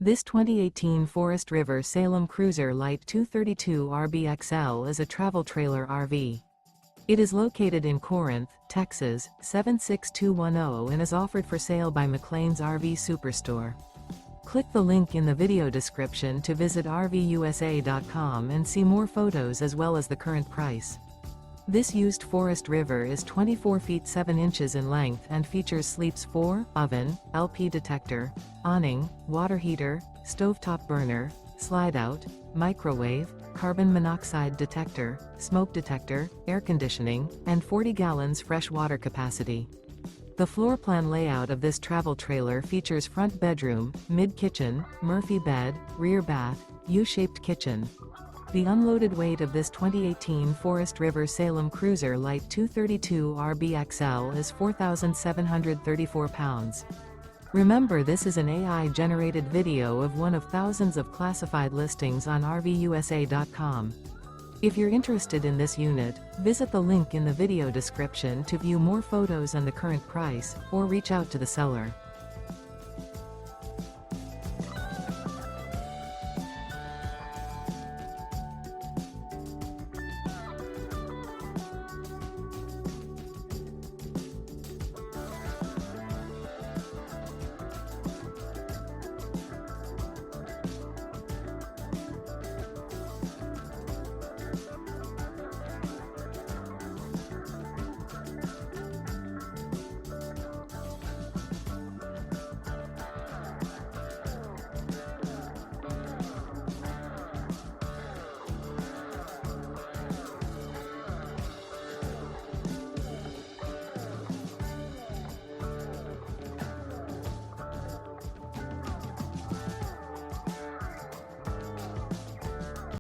This 2018 Forest River Salem Cruiser LITE 232 RBXL is a travel trailer RV. It is located in Corinth, Texas, 76210 and is offered for sale by McClain's RV Superstore. Click the link in the video description to visit RVUSA.com and see more photos as well as the current price. This used Forest River is 24 feet 7 inches in length and features sleeps 4, oven, LP detector, awning, water heater, stovetop burner, Slideout, microwave, carbon monoxide detector, smoke detector, air conditioning, and 40 gallons fresh water capacity. The floor plan layout of this travel trailer features front bedroom, mid-kitchen, Murphy bed, rear bath, U-shaped kitchen. The unloaded weight of this 2018 Forest River Salem Cruiser LITE 232 RBXL is 4,734 pounds. Remember, this is an AI-generated video of one of thousands of classified listings on RVUSA.com. If you're interested in this unit, visit the link in the video description to view more photos and the current price, or reach out to the seller.